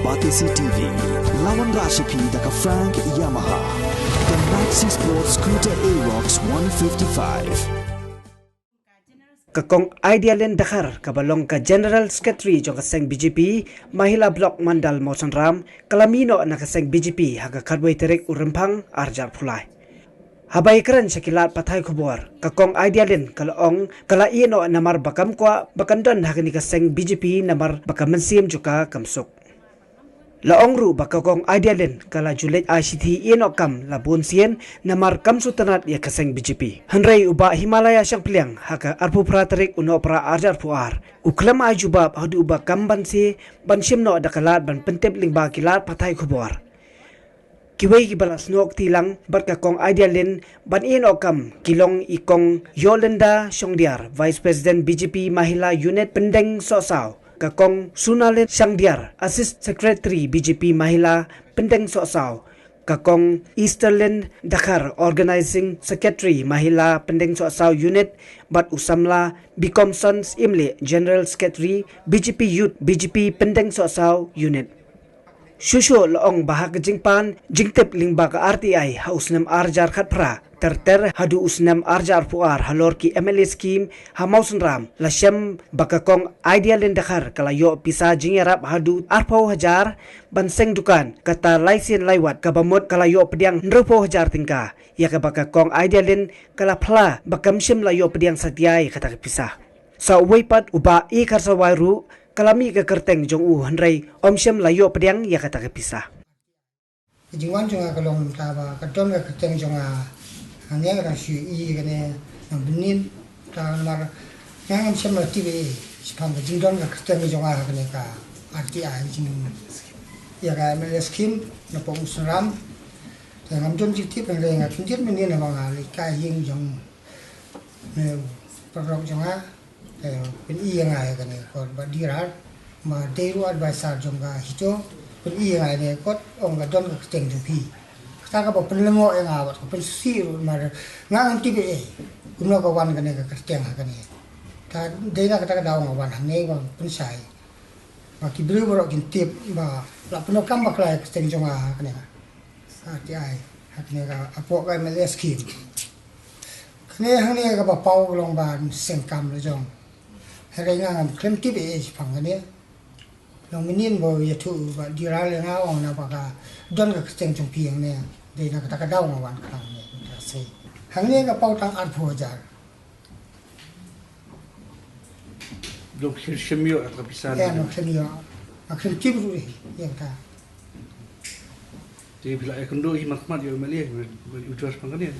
Batisi TV, Lawan Rashipi Daka Frank Yamaha, the Maxi Sports Scooter Aerox 155. Kakong Idealen Dakar kabalong ka General Secretary jong kaseng BJP Mahila Block Mandal Mosanram kalamino na kaseng BJP haga kadway terik urempang arjar pulai. Habay keren syakilat patay kubor kakong Idealen kalaong kalaino namar bakam kwa bakandon haga ni kaseng BJP namar bakamensim juga kamsuk. Laong ru bakakong Idealen kala Julet ICT inokam labun sien namar kamsu tanat ya kaseng BJP. Hanrei uba Himalaya syang piliang haka arpu praterik uno pra arjar puar. Uklam ajubab hadu uba kamban si bansim no dakalat ban pentep lingba kilat patay kubor. Kiway kibalas nok tilang bakakong Idealen ban inokam kilong ikong Yolanda Songdiar Vice President BJP Mahila Unit Pendeng Sosaw. Kakong Sunalin Sangdiar, Assist Secretary BJP Mahila Pendeng Sosaw, Kakong Easterland Dakar Organizing Secretary Mahila Pendeng Sosaw Unit, Bat Usamla Bikomsons Imli General Secretary BJP Youth BJP Pendeng Sosaw Unit. Shusho loong bahag jingpan jingtip lingba ka RTI hausnam arjar khatpra terter hadu usnam arjar puar halor ki MLA scheme hamausun ram lasyam bakakong Idealen Dakar kalayo pisa jingyarap hadu arpau hajar banseng dukan kata laisen laiwat kabamot kalayo pediang nrupo hajar tingka ya ka bakakong Idealen kala phla bakamshim layo pediang satyai kata pisah sa weipat uba I karsawairu kalami ke kerteng jong hanrei omsem layo pedang ya kata kepisah. Jingwan jonga kalong taba katon ke kerteng jonga hanya kan syu I kene nang benin ta mar yang omsem la tibe spam jingdon ke kerteng jonga kene ka RTI jing ya ka mele skim na pong suram yang amjon jitip nang renga tunjit menin na bang ali ka ying jong ne parok jonga pen I yang ai kan ko badirar ma deru advisor jonga hito pen I yang ai ne kot ong ga don ka teng jupi ta ka pen lemo yang awat ko pen si mar ngang ti be kuno ka wan kan ka teng ha kan ta de na ka daw wan ne ko pen sai ma ki bru bro kin tip ma la pen kam ba klai ka teng jonga kan ha ti ai ha kan ka apo ka me skim ne hane ka ba pau long ban seng kam le jong hari ngam klem tibe pang ne long minin bo ya tu ba diral nga ong na ba ka don ka teng chung piang ne de na ka daw ngawan ka ne ta se hang ne ka pau tang ar pho jar do khirshmio at kapisan ya no khmio akhir tibu ri ya ka ti bila ekondo hi makmat yo mali ujas pangane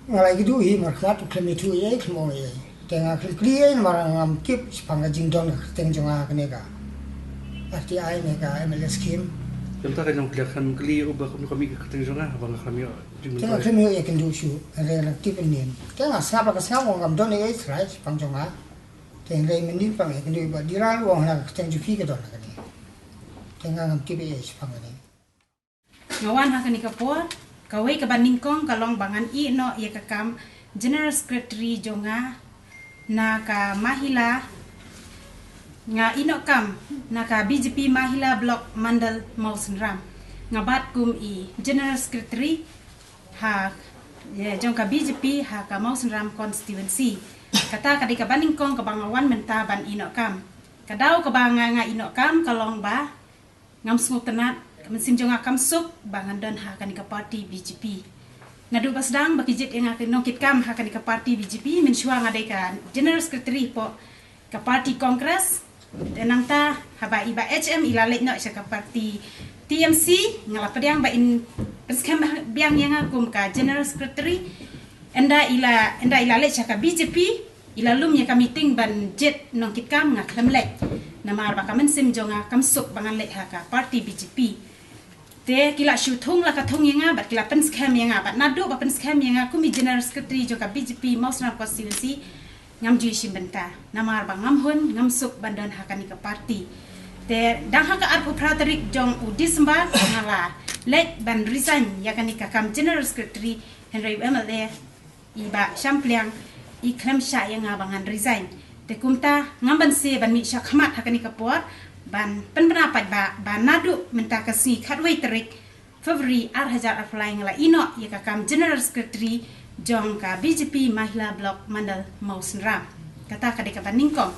ngalai gitu hi markhat klem tu ye khmo ye tengah kiri marang am kip sepangga jingdon teng jonga kene ka RTI ne ka MLS scheme Contoh kan yang kelihatan keli ubah kami keteng jonga abang kami tengah kami ya kendu shu ada nak tip nen tengah sapa ka sapa ngam don ye trai pang jonga teng le menin pang ya kendu ba diral wong na keteng jupi ka don kene tengah ngam tip ye sepangga ne ngawan hakani ka por kawai ka baningkong kalong bangan I no ye ka kam General Secretary jonga na ka Mahila nga inokam na ka BJP Mahila Block Mandal Mausanram nga bat kum I General Secretary ha jong ka BJP ha ka Mausanram constituency kata kadika baningkong ka bangawan menta ban inokam kadaw ka banga nga inokam kalong ba ngam smutanat mensim jong akam suk bangandon ha kanika party BJP Nadu basdang bakijit yang akan nokit kam hakan ke parti BJP mensyua ngadai ka General Secretary po ke parti Kongres dan nangta haba iba HM ilalet no ka parti TMC ngala pediang ba in penskam biang yang akum ka General Secretary enda ilalet ka BJP ilalum ya ka meeting ban jet nokit kam ngaklemlek nama ba ka mensim jonga kam suk banganlet ha ka parti BJP te kila syutung la katung yang bat kila pen scam yang bat nadu ba pen scam yang kumi General Secretary joka BJP Mausna Constituency ngam jui simbenta namar ba ngam hun ngam suk bandan hakani ka parti te dang haka arpu praterik jong u Disember ngala let ban resign yakani ka kam General Secretary Henry MLA iba sampliang i klem sya yang abangan resign te kumta ngamban se ban mi sya khamat hakani ka por ban pendapat ba nadu menta kasi khatwei terik Februari Hajar Arflai ngala ino ya kam General Secretary jong ka BJP Mahila Blok Mandal Mausenram kata ka deka ningkong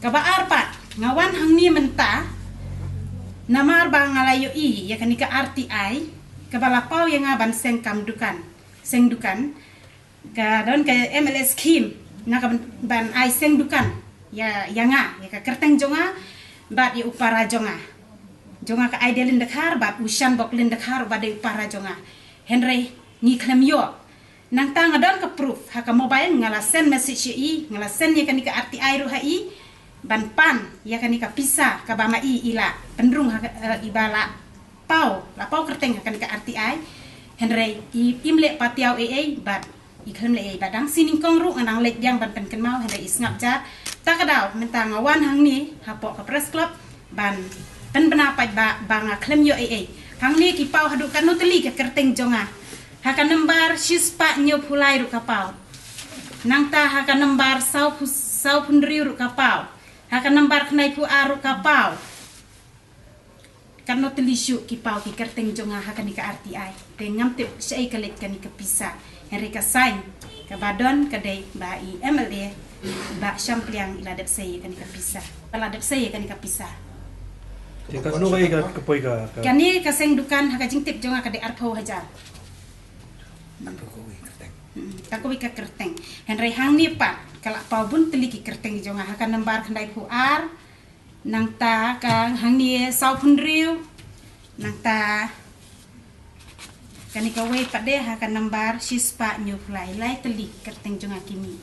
ka ba arpat ngawan hangni menta namar ba ngalayo I ya kanika RTI ka balapau yang ngaban seng dukan ka don ka MLS scheme na ka ban ai seng dukan ya yanga ya ka kerteng jonga bat ya upara jonga ka idealin dekhar bat ushan boklin dekhar bat de upara jonga Henry ni klem yo nang tang adon ka proof ha ka mobile ngala send message I ngala send ya kanika RTI ru hai ban pan ya kanika pisa ka bama I ila pendrung ibala pau kerteng ha kanika RTI Henry imle patiau bat ikhlam le badang sining kong ru anang lek yang ban pen kenmau Henry isngap jar takadaw mentang awan hang ni hapok ka press club ban pen benapat banga klem yo hang ni ki pau hadu kan noteli ke kerteng jonga haka nembar shispa nyo pulai ru kapau nang ta haka nembar sau punri ru kapau haka nembar knai pu aru kapau kan noteli syu ki pau ki kerteng jonga haka ni ka RTI tengam tip sei kalet kan ka pisa Henry ka sign ka badon ka dei ba I MLA ba Champliang ila dep sei kan ka pisa ila dep sei kan ka pisa Jika no kay ka kapoy ka. Kani kaseng dukan haka jingtip jonga ka de Arpau Hajar. Takowi ka kerteng. Henry hang ni pa kala pau bun teliki kerteng jonga haka nembar kandai puar nang ta ka hang ni sau punriu nang ta kani ka wei pa de haka nembar shispa nyu fulai lai teli kerteng jonga kimi.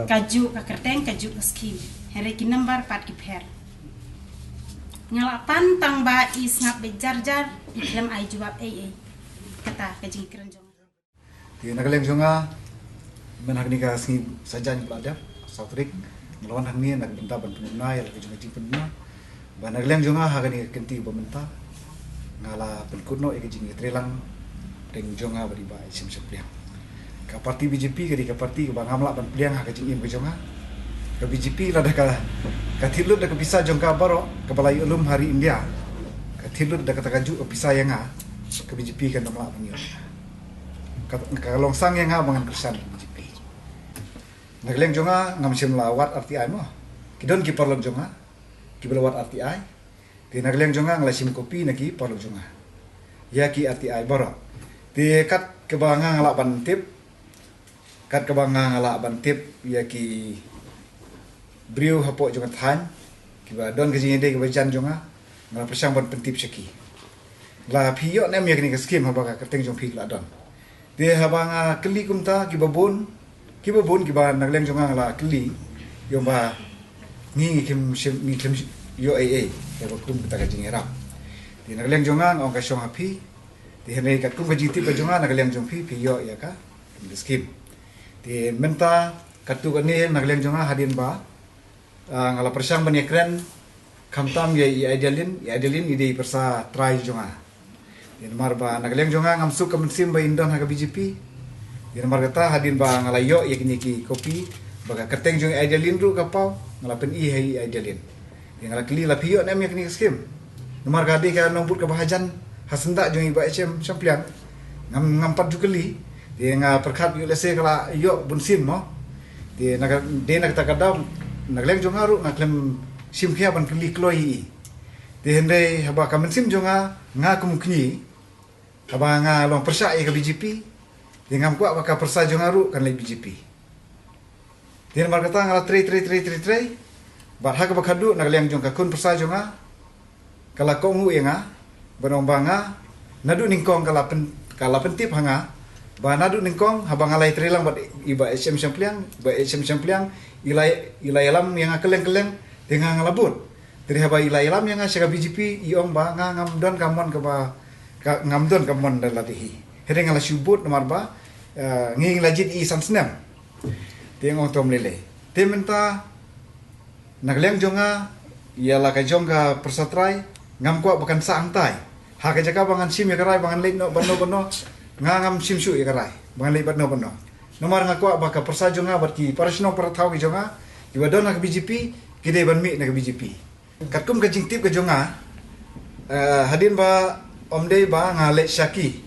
Kaju ka kerteng kaju ka skim. Henry ki nembar pat ki per. Ngala pantang ba isngap bejar-jar dalam ai jawab kata kajing kerenjong di nagaleng jonga menagni ka singi sajan pelada sautrik melawan hangni nak benta ban penuna ya lagi jing penuna ba nagaleng jonga hagani kenti bementa ngala penkuno e jing trelang deng jonga bari ba sim sepliang ka parti BJP ka parti ba ngamla ban pliang ha kajing im jonga ka BJP lada ka tilut da ka bisa jongka baro ka balai ulum hari India ka tilut da ka takaju ka bisa yanga ka BJP kan namla pangyo ka longsang yanga bangan kersan BJP nagleng jonga ngam sim lawat RTI mo kidon ki parlog jonga ki belawat RTI ti nagleng jonga ngala sim kopi naki parlog jonga ya ki RTI baro ti kat ke banga ngala bantip kat ke banga ngala bantip ya ki Brio hapok jonga than kiba don kajing ide kiba jan jonga ngala persang ban pentip seki la phiyo nem yakni ka skim haba ka kerteng jong phik la don de haba keli kumta kiba bon kiba nagleng jonga ngala keli yomba ngi kim yo ya ba kum ta kajing era de nagleng jonga ngong ka shong api de hene ka kum kajing tip jonga nagleng jong phiyo ya ka skim de menta katu kani nagleng jonga hadin ba ngala persang banyakren kamtam ya idealin ide persa try jonga yan marba nagaleng jonga ngamsu kamsim ba indon haga BJP yan margata hadin ba ngala yo yakni ki kopi baga kerteng jong idealin ru kapau ngala pen I hai idealin yan ngala kli la piyo nem yakni skim nomar gadi ka nombut ka bahajan hasenda jong iba HM Champliang ngampat jukeli dia nga perkhat yo lese kala yo bunsim mo dia nak takadam nagleng jonga ru naklem sim khia ban kli kloi de hende haba kamen sim jonga nga kumkni haba nga long persa e ka BJP de ngam kwa baka persa jonga ru kan le BJP de mar kata ngala tre bar ha ka bakadu nagleng jonga kun persa jonga kala kongu yenga banong banga nadu ningkong kala pentip hanga ba nadu ningkong haba ngalai trelang bat iba HM Champliang ilai alam yang keleng-keleng dengan ngalabut dari haba ilai alam yang sega BJP iong ba ngamdon kamon ke ba ngamdon kamon dalatihi hede ngala syubut nomor ba nging lajit I sansnem tiang tom lele tementa nagleng jonga ialah ka jonga persatrai ngam kwa bukan saangtai ha ka jaka bangan sim ya karai bangan lek no bano ngam sim syu ya karai bangan lek bano nomor ngakwa baka persa jonga berki parasno para tau ki jonga ibadon nak BJP kide ban mi nak BJP Katkum ke jingtip ke jonga hadin ba omdei ba ngale syaki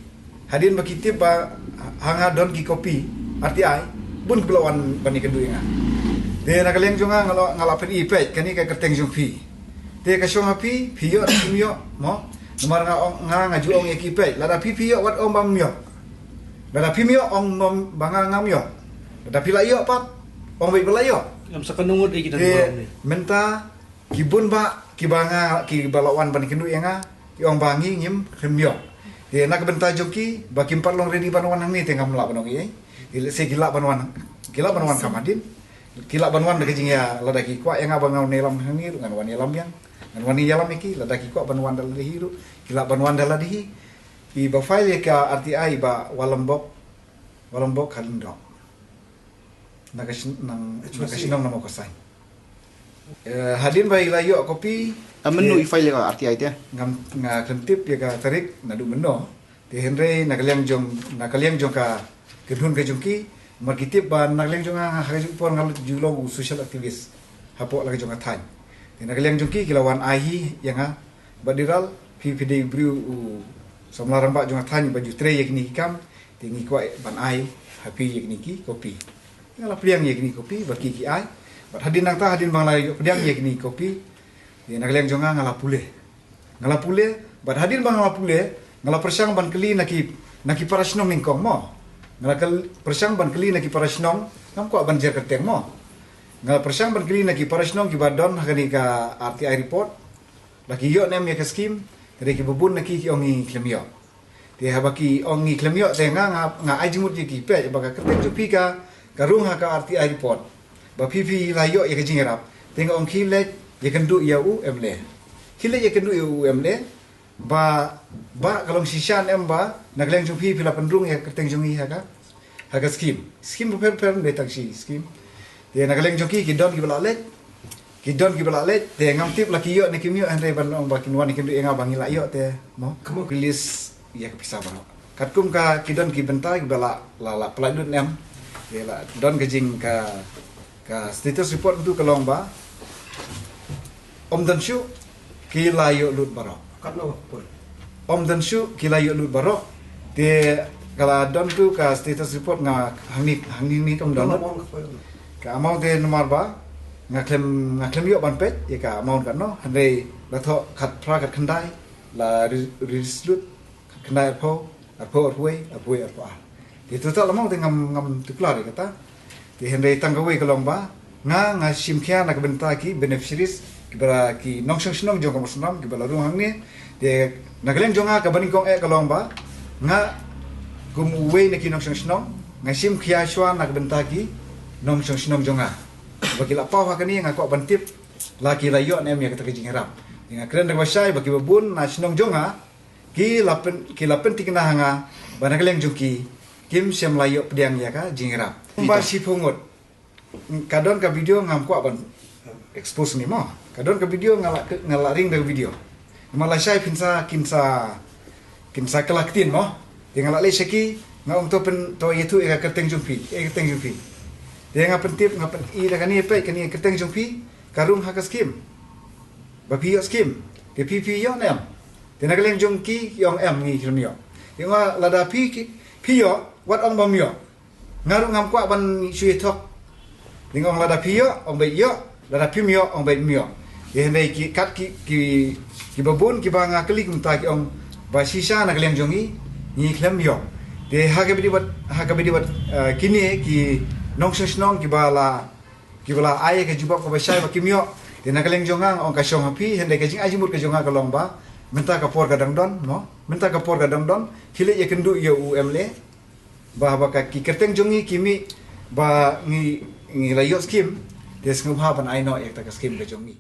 hadin ba kitip ba hanga don ki kopi RTI bun kelawan bani kendu inga de na kaleng jonga ngala pen ipe kani ka kerteng jong pi de ka shong api piyo kimyo mo nomor nga ngaju ong ekipe lada pi piyo wat om bam myo lada pi myo ong banga ngam yo lada pi la yo pat ong bai bela yo Yang sakanungod ay kita menta kibun ba kibanga ki balawan ban kendu yang ki ong bangi ngim khemyo de nak benta joki ba kim parlong redi banwan ni tengam la banong ye se gila banwan kamadin gila banwan de kejing ya lada ki kwa yang abang nelam hangi ngan wan yelam yang ngan wan yelam iki lada ki kwa banwan dal hiru gila banwan dal dihi i ba file ka RTI ba walambok kalindok nakasinong nama kosai. Hadin bayi layu kopi. Menu file ka RTI dia. Ngam kentip dia ka tarik nadu meno. Di Henry nakaliang jong ka kedun ke jongki. Markitip ba nakaliang jong hajung pon ngalut julong social activist. Hapok lagi jong athan. Di nakaliang jongki kilawan ahi yang badiral PPD bru samlaran ba jong athan baju tre yakni hikam tingi kwa ban ai happy yakni ki kopi. Ngala pediang yakni kopi bagi ki ai. Bat hadin nang ta hadin bang layu pediang yakni kopi. Dia nak leng jonga ngala pule. Bat hadin bang ngala pule, ngala persang ban keli naki parasnong ningkong mo. Ngala persang ban keli naki parasnong ngam ko ban jer keteng mo. Ngala persang ban keli naki parasnong ki badon hakani ka RTI report. Laki yo nem ya skim, dari ki bubun naki ki ongi klemyo. Dia habaki ongi klemyo tenga nga ajimut ki pe baka keteng jupi ka karung ka RTI report. Ba pipi layo ya kejingerap. Tengok ong kilet ya kendu ya UML. Kilet ya kendu ya UML. Ba kalau sisyan ba nagleng jupi pila pendrung ya keteng jungi ha skim. Skim per betang si skim. Dia nagleng joki kidon ki balalet. Te ngam tip laki yo ne kimyo andre ban ong bakin wan kendu enga bangi layo te mo. Kamu rilis ya kepisah ba. Katkum ka kidon ki bentai bala la peladun nem. Yalah, don kejing ka status report tu kalong ba. Om dan syu kilayo lut barok. Om dan syu kilayo lut barok. Dia kala don tu ka status report hangi ni om don. Ka amau de nomor ba ngaklem yo ban pet ya ka amau kan no. Handai la tho khat pra kat khandai la rislut khandai arpo arpuai. Di total lamang te ngam tuklar kata. Di Henry tanggawi kalong ba nga simkhia nak benta ki beneficiaries kibara ki nongsong snong jong kamosnam kibala ruang ni de nagleng jonga ka baning kong kalong ba nga gumuwe na ki nongsong snong nga simkhia shwa nak benta ki nongsong snong jonga bagi la paw hakani nga ko bantip laki layo nem ya kata kejingerap nga kren dak basai bagi babun na snong jonga ki lapen tikna hanga banagleng jongki Kim siam layo pediang ya ka jingrap. Ba si pungut. Kadon ka video ngam ko ban expose ni mo. Kadon ka video ngalaring dari video. Malaysia kinsa kelaktin mo. Dengan lale seki ngam to pen to itu ka keteng jumpi. Dia ngapentip ngapen i da kani pe kani keteng jumpi karung hakas kim. Ba pio skim. Ke pipi yo nem. Dia nagaleng jongki yong em ni kirmio. Yang lada pio wat ong bamyo ngaru ngam kwa ban sui thok dingong lada pio ong bai yo lada pimyo ong bai myo ye nei ki kat ki babun ki banga klik mta ki ong ba sisa nak leng jongi ni klem yo de ha ka bidi wat kini ki nong snong ki bala ai ka jubak ko ba sai ba kimyo de nak leng jonga ong ka shong hapi hende ka jing ajimut ka jonga ka long ba menta ka por ka dangdon kile ye kendu yo UML bahwa ki kerteng jongi kimi ba ngi layo skim des ngubha ban aino ek ta skim ke jongi